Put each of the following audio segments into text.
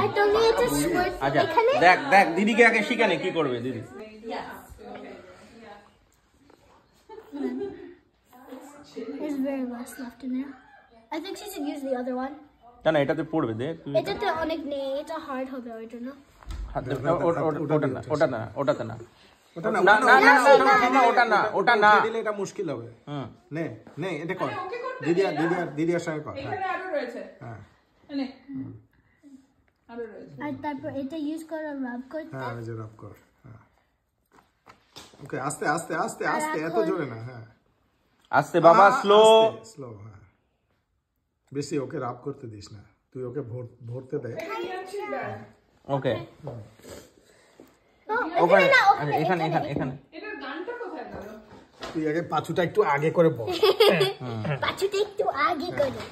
আর তুমি এটা স্কোয়ার এখানে দেখ দেখ দিদিকে আগে শিখানে কি করবে দিদি There's very less left in there. I think she should use the other one. না এটাতে পড়বে দে এটাতে অনেক নেই এটা হার্ড হবে ওর জন্য ওটা না ওটাতে না ওটা না না না না ওটা না ওটা না দিলে এটা মুশকিল হবে হুম নে নে এটা কর দিদিয়ার সঙ্গে কর এখানে আরো রয়েছে হ্যাঁ নে আরো রয়েছে আর তারপর এটা ইউজ করে রাব করতে হ্যাঁ এই যে রাব কর হ্যাঁ ওকে আস্তে আস্তে আস্তে আস্তে এত জোরে না হ্যাঁ আস্তে বাবা স্লো স্লো হ্যাঁ বেশি ওকে রাব করতে দিস না তুই ওকে ভরতে দে ওকে ওখানে না এখানে এখানে এখানে এটার গানটা কোথায় গেল তুই আগে পাছুটা একটু আগে করে বল পাছুটা একটু আগে করে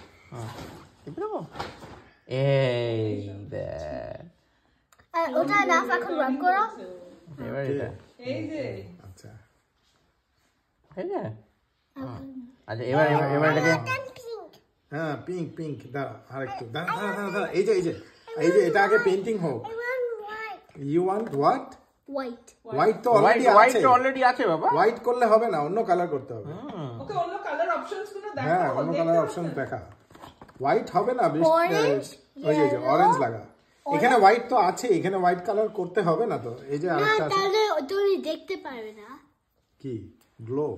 এই দে ওটা না এখন রাব করো এবার এটা এই যে আচ্ছা এই যে আচ্ছা এবার এটাকে হ্যাঁ পিঙ্ক পিঙ্ক দাঁড়া আরেকটু দাঁড়া এই যে এটা আগে পেইন্টিং হোক you want what white white তো অলরেডি আছে বাবা হোয়াইট করলে হবে না অন্য কালার করতে হবে ওকে অন্য কালার অপশনস গুলো দেখো হ্যাঁ অন্য কালার অপশন দেখা হোয়াইট হবে না ওই যে অরেঞ্জ লাগা এখানে হোয়াইট তো আছে এখানে হোয়াইট কালার করতে হবে না তো এই যে আরেকটা আছে তাহলে তুমি দেখতে পারবে না কি গ্লো